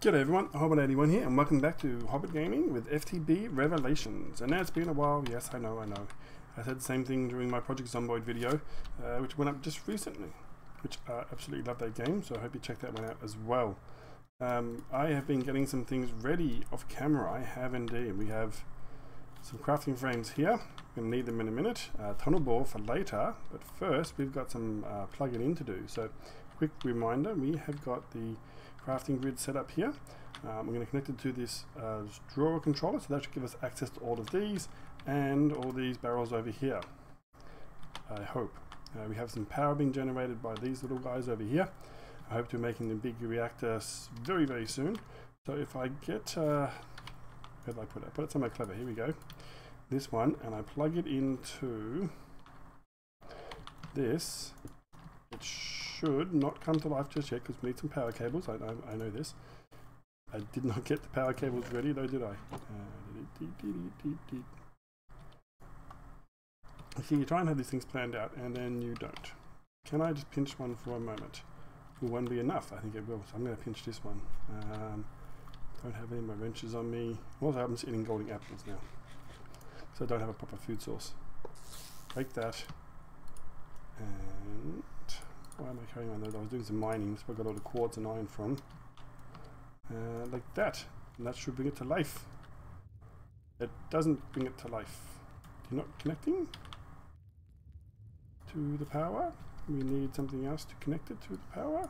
G'day everyone, Hobbit81 here, and welcome back to HobbitGaming with FTB Revelations. And now it's been a while, yes, I know. I said the same thing during my Project Zomboid video, which went up just recently, which I absolutely love that game, so I hope you check that one out as well. I have been getting some things ready off camera. I have indeed. We have some crafting frames here. We're going to need them in a minute. Tunnel bore for later, but first we've got some plugging in to do. So, quick reminder, we have got the crafting grid set up here. I'm going to connect it to this drawer controller, so that should give us access to all of these and all these barrels over here, I hope. We have some power being generated by these little guys over here. I hope to be making the big reactor very, very soon. So if I get, where did I put it? I put it somewhere clever. Here we go. This one, and I plug it into this. It should not come to life just yet because we need some power cables. I know this. I did not get the power cables ready though, did I? See, you try and have these things planned out and then you don't. Can I just pinch one for a moment? Will one be enough? I think it will. So I'm going to pinch this one. Don't have any of my wrenches on me. Also, I'm just eating golden apples now, so I don't have a proper food source. Break that. And why am I carrying on those? I was doing some mining. That's where I got all the quartz and iron from. Like that. And that should bring it to life. It doesn't bring it to life. You're not connecting to the power. We need something else to connect it to the power.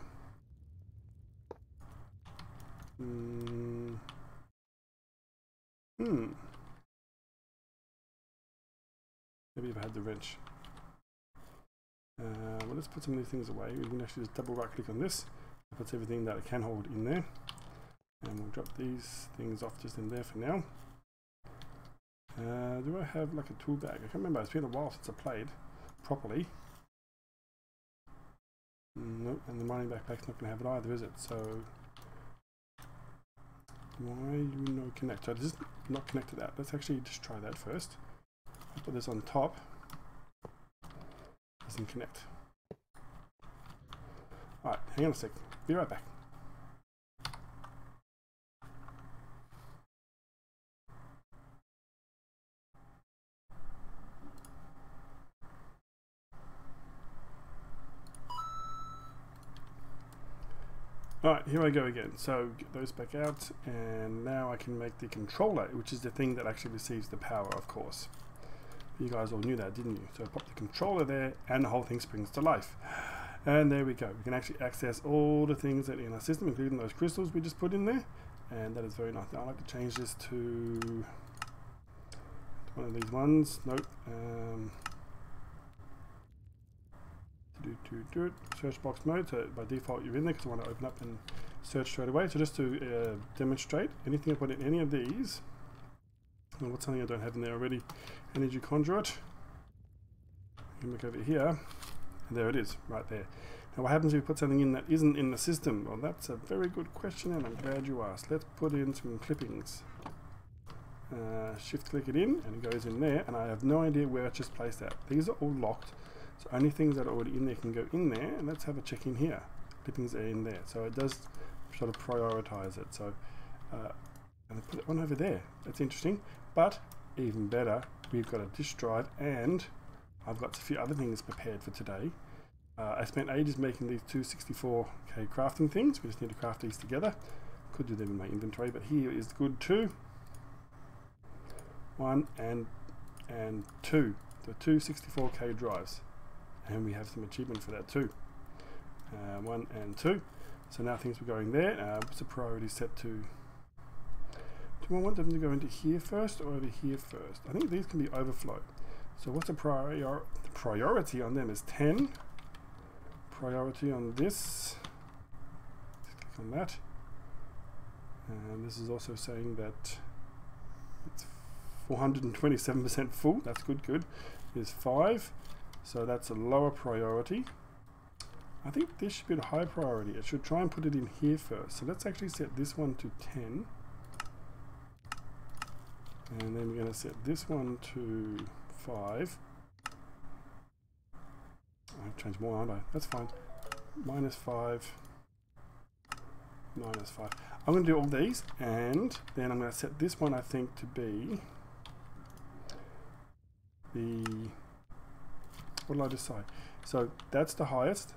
Maybe if I had the wrench. Well, let's put some of these things away. We can actually just double right click on this. It puts everything that it can hold in there. And we'll drop these things off just in there for now. Do I have like a tool bag? I can't remember. It's been a while since I played properly. Nope, and the mining backpack's not going to have it either, is it? So why do no connect? So this is not connected out. Let's actually just try that first. I'll put this on top. Doesn't connect. Alright, hang on a sec. Be right back. Alright, here I go again. So get those back out, and now I can make the controller, which is the thing that actually receives the power, of course. You guys all knew that, didn't you? So I pop the controller there, and the whole thing springs to life. And there we go. We can actually access all the things that are in our system, including those crystals we just put in there. And that is very nice. Now I'd like to change this to one of these ones. Nope. Search box mode, so by default you're in there because I want to open up and search straight away. So just to demonstrate, anything I put in any of these, and what's something I don't have in there already, energy conduit. You can look over here, and there it is, right there. Now what happens if you put something in that isn't in the system? Well, that's a very good question, and I'm glad you asked. Let's put in some clippings. Shift click it in, and it goes in there, and I have no idea where it's just placed that. These are all locked. So only things that are already in there can go in there, and let's have a check in here. Clippings are in there, so it does sort of prioritize it. So and I put it on over there. That's interesting, but even better, we've got a disk drive, and I've got a few other things prepared for today. I spent ages making these 264K crafting things. We just need to craft these together. Could do them in my inventory, but here is good too. 1 and 2, the 264K drives. And we have some achievement for that too. 1 and 2. So now things were going there. What's the priority set to? Do I want them to go into here first or over here first? I think these can be overflow. So what's the priority on them is 10. Priority on this. Let's click on that. And this is also saying that it's 427% full. That's good. Is 5. So that's a lower priority. I think this should be a high priority. It should try and put it in here first. So let's actually set this one to 10. And then we're going to set this one to 5. I've changed more, aren't I? That's fine. -5. -5. I'm going to do all these, and then I'm going to set this one, I think, to be the, what did I decide? So that's the highest.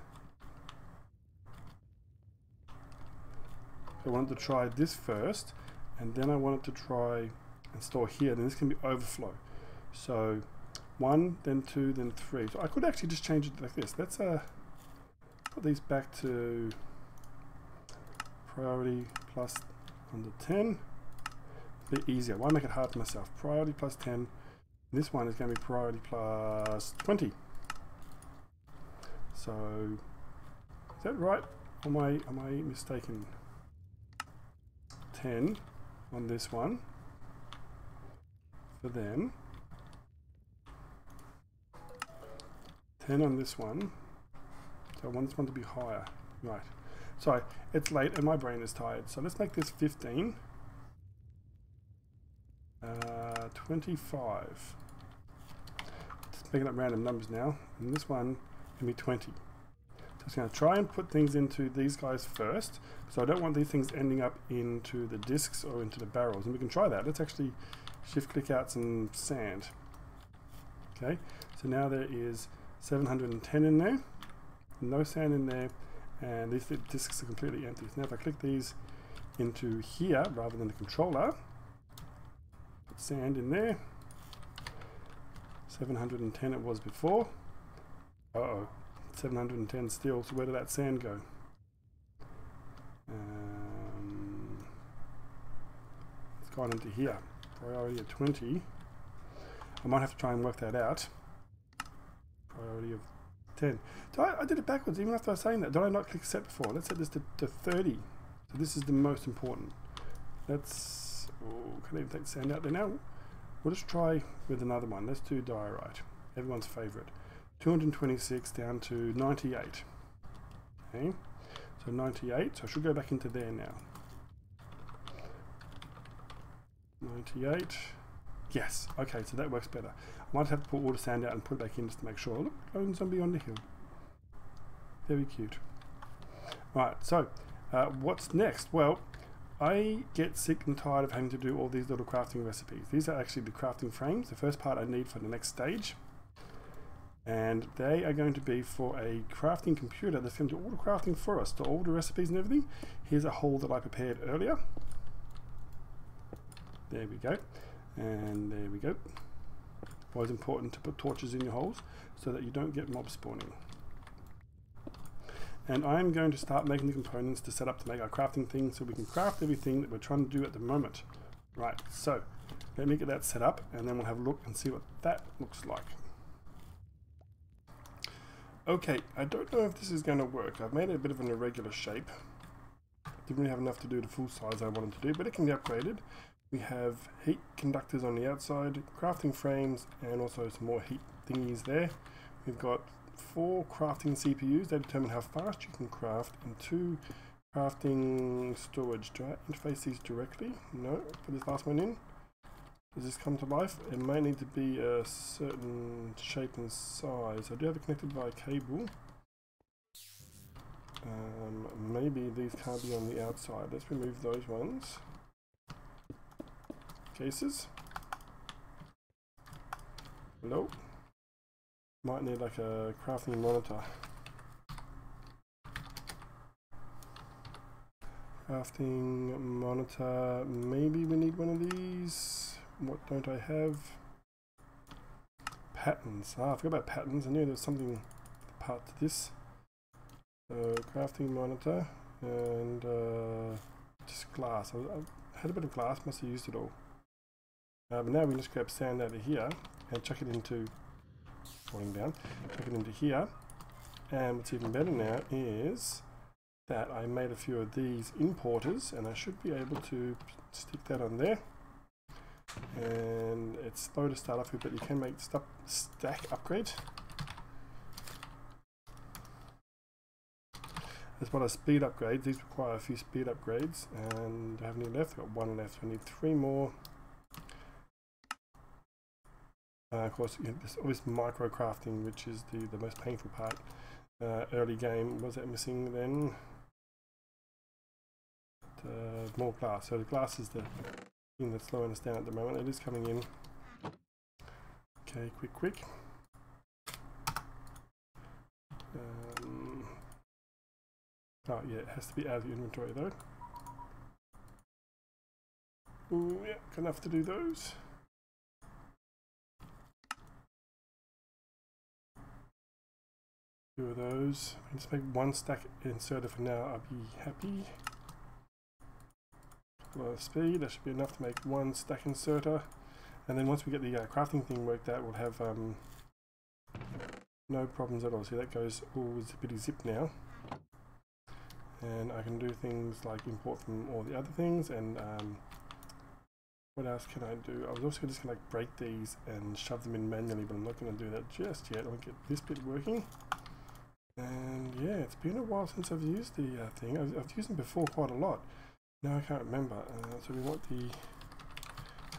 So I wanted to try this first, and then I wanted to try and store here. Then this can be overflow. So 1, then 2, then 3. So I could actually just change it like this. Let's put these back to priority plus under 10. A bit easier. Why make it hard for myself? Priority plus 10. This one is going to be priority plus 20. So is that right? Am I mistaken? 10 on this one for them. 10 on this one. So I want this one to be higher. Right. Sorry, it's late and my brain is tired. So let's make this 15. 25. Just picking up random numbers now. And this one can be 20. So I'm just going to try and put things into these guys first. So I don't want these things ending up into the discs or into the barrels. And we can try that. Let's actually shift click out some sand. Okay, so now there is 710 in there. No sand in there. And these discs are completely empty. So now if I click these into here rather than the controller, put sand in there. 710 it was before. Uh-oh, 710 still. So where did that sand go? It's gone into here. Priority of 20. I might have to try and work that out. Priority of 10. So I did it backwards even after I was saying that. Did I not click set before? Let's set this to 30. So this is the most important. Let's, oh, can I even take the sand out there now? We'll just try with another one. Let's do diorite. Everyone's favorite. 226 down to 98. Okay, so 98. So I should go back into there now. 98. Yes. Okay, so that works better. I might have to pull all the sand out and put it back in just to make sure. Look, lone zombie on the hill. Very cute. Alright, so what's next? Well, I get sick and tired of having to do all these little crafting recipes. These are actually the crafting frames, the first part I need for the next stage. And they are going to be for a crafting computer that's going to do all the crafting for us, so all the recipes and everything. Here's a hole that I prepared earlier. There we go. And there we go. Always important to put torches in your holes so that you don't get mob spawning. And I'm going to start making the components to set up to make our crafting thing so we can craft everything that we're trying to do at the moment. Right, so let me get that set up and then we'll have a look and see what that looks like. Okay, I don't know if this is going to work. I've made it a bit of an irregular shape. Didn't really have enough to do the full size I wanted to do, but it can be upgraded. We have heat conductors on the outside, crafting frames, and also some more heat thingies there. We've got 4 crafting CPUs. They determine how fast you can craft, and 2 crafting storage. Do I interface these directly? No. Put this last one in. Does this come to life? It may need to be a certain shape and size. I do have it connected by a cable. Maybe these can't be on the outside. Let's remove those ones. Cases. Hello. Might need like a crafting monitor. Crafting monitor. Maybe we need one of these. What don't I have? Patterns. Ah, I forgot about patterns. I knew there was something part to this. So crafting monitor and just glass. I had a bit of glass. Must have used it all. But now we just grab sand out of here and chuck it into, falling down, chuck it into here. And what's even better now is that I made a few of these importers and I should be able to stick that on there. And it's slow to start off with, but you can make stack upgrade. As well as speed upgrades, these require a few speed upgrades, and I have any left? I've got 1 left, so I need 3 more. Of course, you know, there's always micro crafting, which is the most painful part. Early game, was that missing then? more glass. So the glass is the thing that's slowing us down at the moment. It is coming in. Okay, quick. Oh yeah, it has to be out of the inventory though. Ooh, yeah, enough to do those. Two of those. I can just make one stack inserter for now. I'll be happy. A lot of speed. That should be enough to make one stack inserter. And then once we get the crafting thing worked out, we'll have no problems at all. See, that goes all zippity zip now. And I can do things like import from all the other things. And what else can I do? I was also just going to like break these and shove them in manually, but I'm not going to do that just yet. I'll get this bit working. And yeah, it's been a while since I've used the thing. I've used them before quite a lot. Now I can't remember. So we want the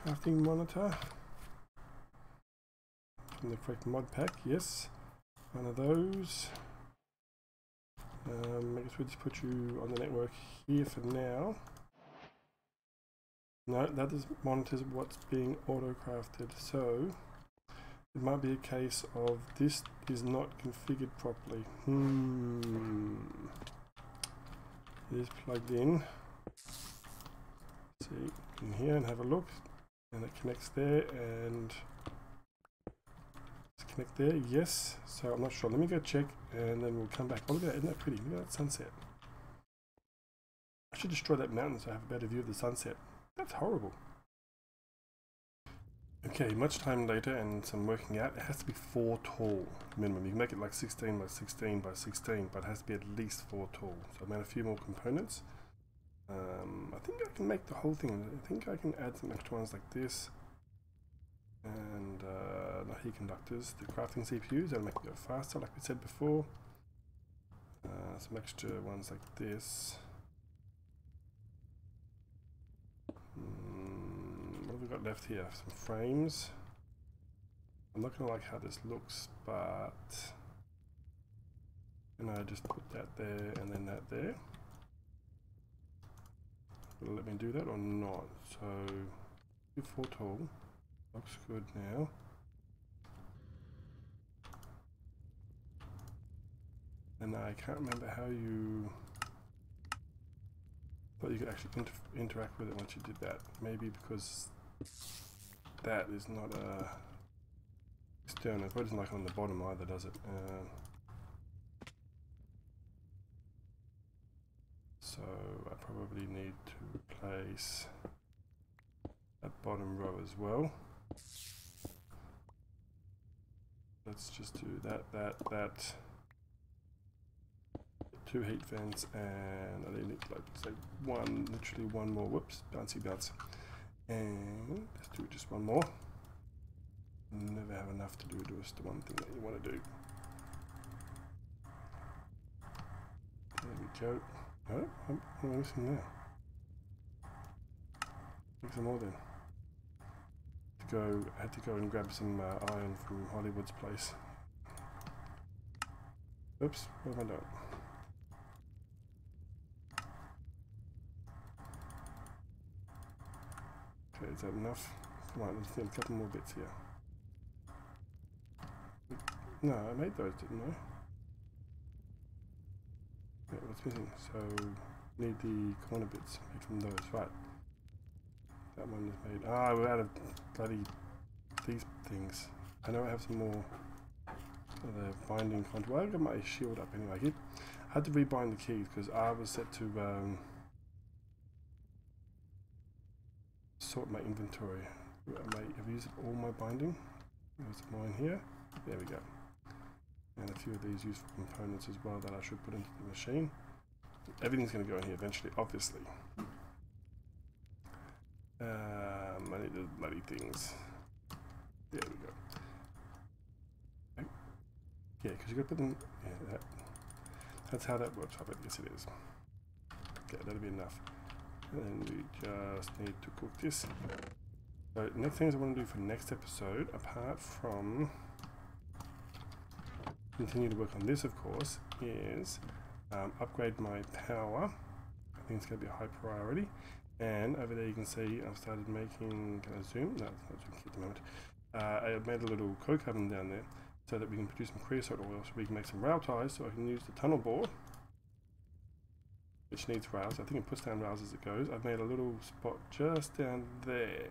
crafting monitor from the correct mod pack. Yes, one of those. I guess we'll just put you on the network here for now. No, that is monitors what's being auto-crafted. So it might be a case of this is not configured properly. It is plugged in. See, in here and have a look. And it connects there and let's connect there. Yes. So I'm not sure. Let me go check and then we'll come back. Oh, look at that. Isn't that pretty? Look at that sunset. I should destroy that mountain so I have a better view of the sunset. That's horrible. Okay, much time later and some working out. It has to be 4 tall minimum. You can make it like 16 by 16 by 16, but it has to be at least 4 tall. So I made a few more components. I think I can make the whole thing. I think I can add some extra ones like this. And not heat conductors, the crafting CPUs, that'll make it go faster like we said before. Some extra ones like this. What have we got left here? Some frames. I'm not gonna like how this looks, but and I just put that there and then that there. Will it let me do that or not? So 4 tall. Looks good now. And I can't remember how you thought you could actually interact with it once you did that. Maybe because that is not a external. It isn't like on the bottom either, does it? So I probably need to replace that bottom row as well. Let's just do that. 2 heat vents, and I need like say literally one more. Whoops, bouncy bounce. And let's do just one more. Never have enough to do just the one thing that you want to do. There we go. Oh, I'm missing now. Make some more then. I had to go and grab some iron from Hollywood's place. Oops, what have I done? Okay, is that enough? Come on, let's need a couple more bits here. No, I made those, didn't I? Yeah, what's missing? So, need the corner bits made from those, right. That one is made. Ah, we're out of bloody these things. I know I have some more of the binding contour. Well, I got my shield up anyway. I had to rebind the keys because I was set to sort my inventory. I've used all my binding. There's some more in here. There we go. And a few of these useful components as well that I should put into the machine. Everything's going to go in here eventually, obviously. I need the bloody things. There we go. Yeah, because you got to put them. Yeah, that's how that works. I bet yes, it is. Okay, that'll be enough. And then we just need to cook this. So, next things I want to do for next episode, apart from continue to work on this, of course, is upgrade my power. think it's going to be a high priority. And over there you can see I've started making, can I zoom? No, it's not zooming at the moment. I made a little coke oven down there so that we can produce some creosote oil so we can make some rail ties, so I can use the tunnel board, which needs rails. I think it puts down rails as it goes. I've made a little spot just down there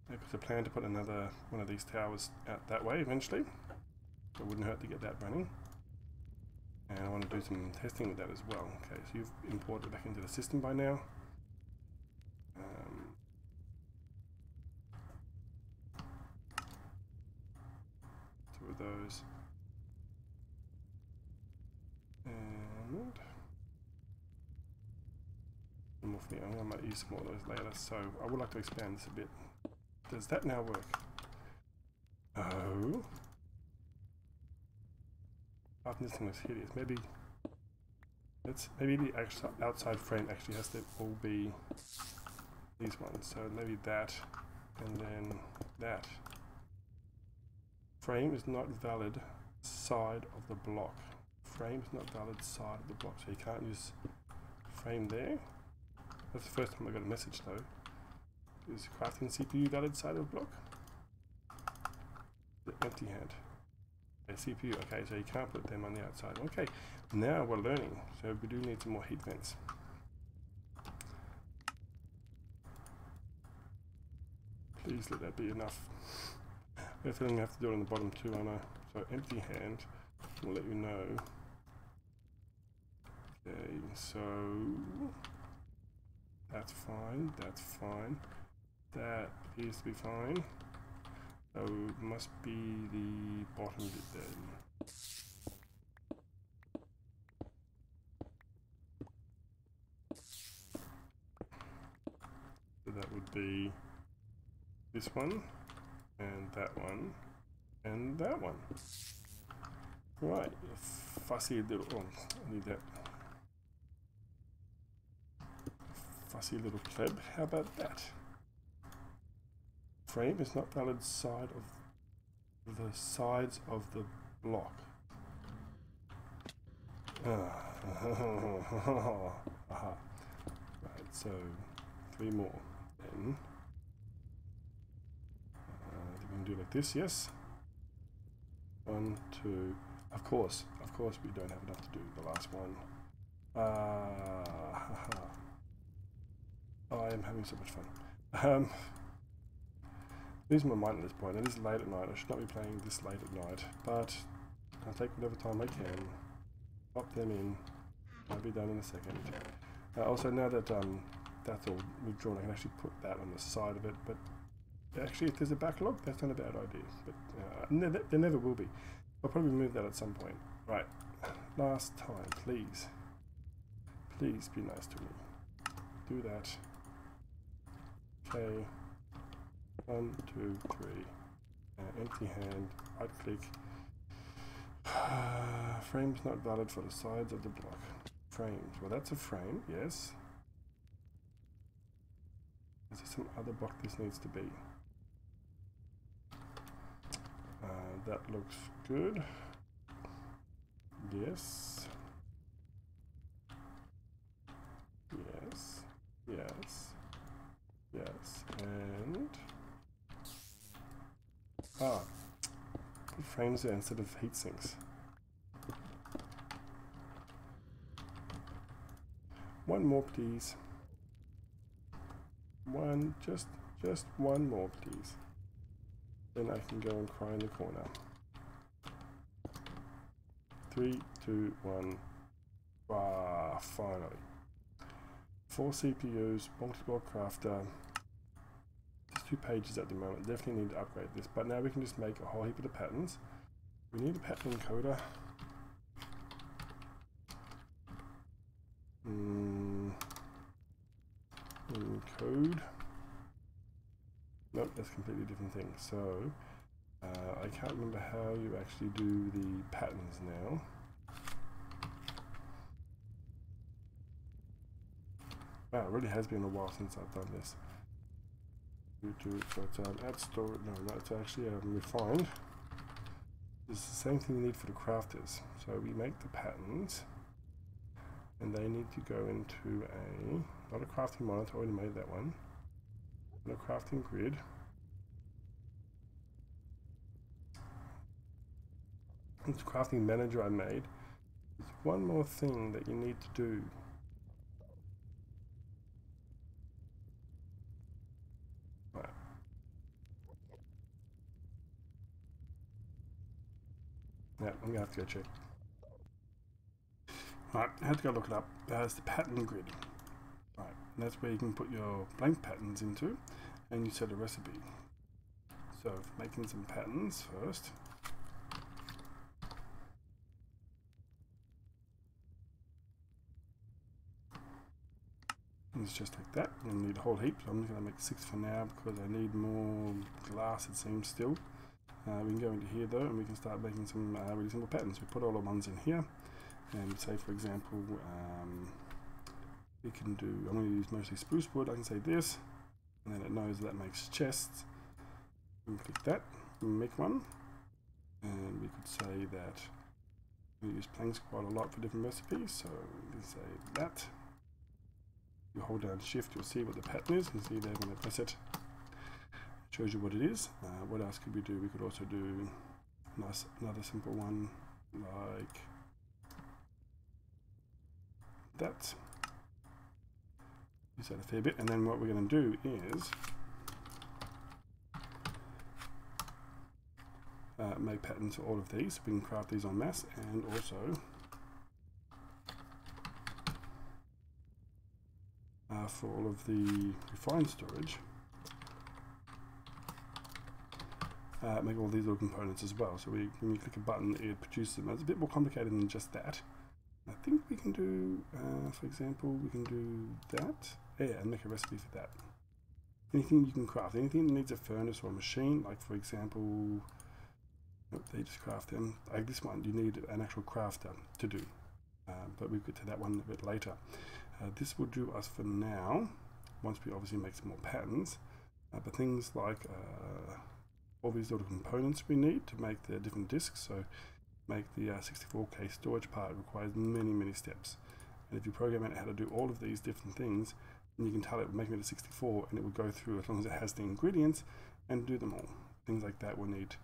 because I plan to put another one of these towers out that way eventually. So it wouldn't hurt to get that running. And I want to do some testing with that as well. Okay, so you've imported it back into the system by now. Two of those. And more for me. I might use some more of those later, so I would like to expand this a bit. Does that now work? Oh. This thing looks hideous. Maybe the outside frame actually has to all be these ones. So maybe that, and then that. Frame is not valid side of the block. Frame is not valid side of the block, so you can't use frame there. That's the first time I got a message though. Is crafting CPU valid side of the block? The empty hand. CPU, okay, so you can't put them on the outside. Okay, now we're learning, so we do need some more heat vents. Please let that be enough. I have a feeling I have to do it on the bottom too, I know. So empty hand will let you know. Okay, so that's fine, that's fine. That appears to be fine. So it must be the bottom bit then. So that would be this one, and that one, and that one. Right, fussy little, oh, I need that. Fussy little pleb, how about that? Frame is not valid side of the sides of the block. Right, so 3 more. Then we can do like this, yes. 1, 2. Of course, we don't have enough to do the last one. Oh, I am having so much fun. Losing my mind at this point. It is late at night. I should not be playing this late at night, but I'll take whatever time I can. Pop them in. I'll be done in a second. Also, now that that's all withdrawn, I can actually put that on the side of it. But actually, if there's a backlog, that's not a bad idea. But there never will be. I'll probably remove that at some point. Right. Last time, please. Please be nice to me. Do that. Okay. 1, 2, 3. Empty hand. Right click. Frame's not valid for the sides of the block. Frames. Well, that's a frame, yes. Is there some other block this needs to be? That looks good. Yes. Yes. Yes. Yes. And put frames there instead of heat sinks. One more, please. One, just one more, please. Then I can go and cry in the corner. 3, 2, 1. Finally. 4 CPUs, multi-block crafter. There's 2 pages at the moment. Definitely need to upgrade this. But now we can just make a whole heap of the patterns. We need a pattern encoder. Encode. Nope, that's a completely different thing. So, I can't remember how you actually do the patterns now. Wow, it really has been a while since I've done this. YouTube, so it's add storage. No, that's actually refined. It's the same thing you need for the crafters. So we make the patterns. and they need to go into not a crafting monitor, I already made that one, not a crafting grid. It's crafting manager I made. There's one more thing that you need to do. Right. Yeah, I'm gonna have to go check. Right, I had to go look it up. It's the pattern grid. Right, and that's where you can put your blank patterns into, and you set a recipe. So making some patterns first. And it's just like that. You're going to need a whole heap, so I'm just going to make 6 for now because I need more glass, it seems, still. We can go into here though, and we can start making some really simple patterns. We put all the ones in here, and say for example, we can do, I'm going to use mostly spruce wood. I can say this, and then it knows that makes chests. We can click that, and make one, and we could say that we use planks quite a lot for different recipes, so we can say that. You hold down shift, you'll see what the pattern is. You can see there when I press it, it shows you what it is. What else could we do? We could also do another simple one like that. Use that a fair bit, and then what we're going to do is make patterns for all of these. We can craft these en masse, and also for all of the refined storage, make all these little components as well. So when you click a button, it produces them. It's a bit more complicated than just that. I think we can do, for example, we can do that, and make a recipe for that. Anything you can craft, anything that needs a furnace or a machine, like for example, they just craft them. Like this one, you need an actual crafter to do, but we'll get to that one a bit later. This will do us for now, once we obviously make some more patterns, but things like all these little components we need to make the different disks, so make the 64K storage part requires many steps, and if you program it how to do all of these different things, then you can tell it make me the 64 and it will go through as long as it has the ingredients and do them all. Things like that will need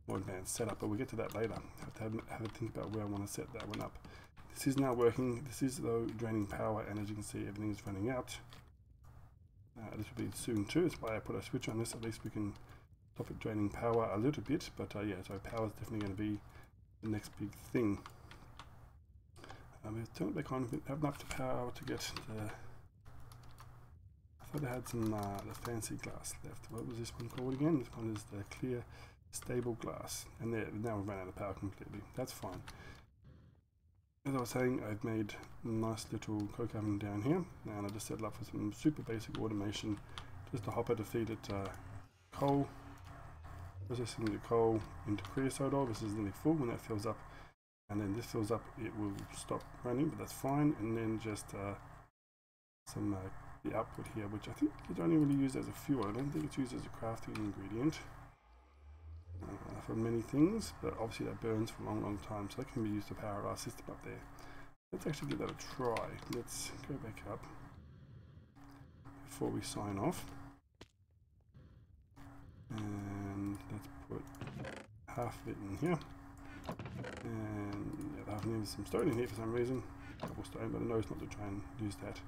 more advanced setup, but we'll get to that later. I have to think about where I want to set that one up. This is now working. This is though draining power, and as you can see, everything is running out. This will be soon too. That's why I put a switch on this. At least we can stop it draining power a little bit. But yeah, so power is definitely going to be the next big thing. We've turned it back on. We have enough power to get the. I thought I had some the fancy glass left. What was this one called again? This one is the clear, stable glass. And there, now we've run out of power completely. That's fine. As I was saying, I've made a nice little coke oven down here, and I just set it up for some super basic automation. Just a hopper to feed it coal, processing the coal into creosote oil. This is nearly full. When that fills up, and then this fills up, it will stop running, but that's fine. And then just some the output here, which I think it's only really used as a fuel. I don't think it's used as a crafting ingredient for many things, but obviously that burns for a long time, so that can be used to power our system up there. Let's actually give that a try. Let's go back up before we sign off, and let's put half of it in here, and yeah, half of it is some stone in here for some reason. Double stone, but I know it's not to try and use that.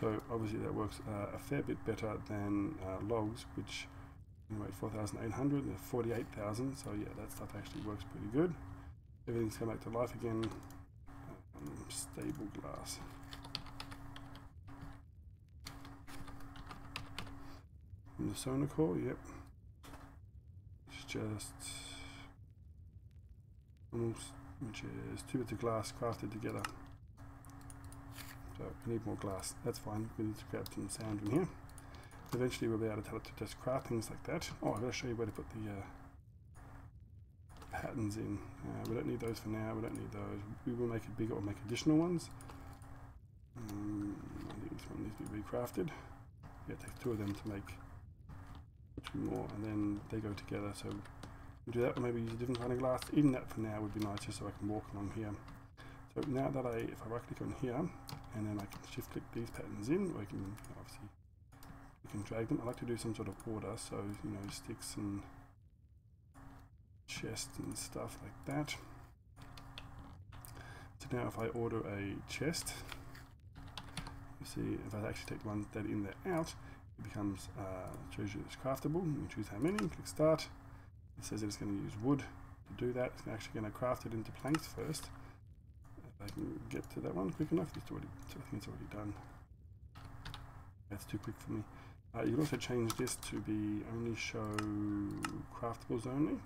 So obviously that works a fair bit better than logs, which anyway 4,800 and 48,000. So yeah, that stuff actually works pretty good. Everything's come back to life again. Stable glass. And the sonar core, yep. It's just almost, which is 2 bits of glass crafted together. So we need more glass. That's fine. We need to grab some sand in here. Eventually we'll be able to tell it to just craft things like that. Oh, I've got to show you where to put the patterns in. We don't need those for now. We don't need those. We will make it bigger or make additional ones. I think this one needs to be recrafted. Yeah, it takes 2 of them to make 2 more, and then they go together. So do that, or maybe use a different kind of glass. Even that for now would be nice, just so I can walk along here. So now that if I right click on here, and then I can shift click these patterns in, or you can obviously you can drag them. I like to do some sort of order, so you know, sticks and chest and stuff like that. So now if I order a chest, you see if I actually take one that in there out, it becomes shows you it's craftable. You choose how many, click start. It says that it's going to use wood to do that. It's actually going to craft it into planks first. If I can get to that one quick enough, I think it's already done. That's too quick for me. You can also change this to be only show craftables only,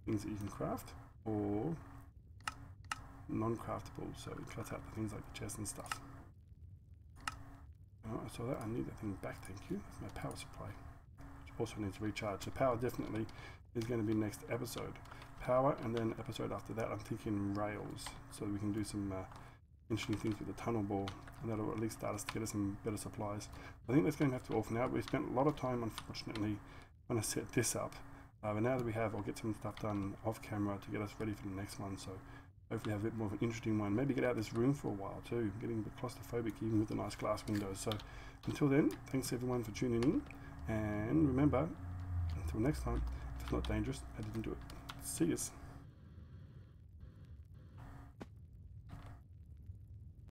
things that you can craft, or non-craftable, so it cuts out the things like the chest and stuff. Oh, I saw that. I need that thing back, thank you. That's my power supply, which also needs to recharge. So power definitely is going to be next episode. Power, and then episode after that I'm thinking rails, so we can do some interesting things with the tunnel ball, and that'll at least start us to get us some better supplies. I think that's going to have to all for now. We spent a lot of time, unfortunately, trying to set this up, but now that we have, I'll get some stuff done off camera to get us ready for the next one, so hopefully have a bit more of an interesting one. Maybe get out of this room for a while too, getting a bit claustrophobic even with the nice glass windows. So until then, thanks everyone for tuning in, and remember, until next time, if it's not dangerous, I didn't do it. See yous.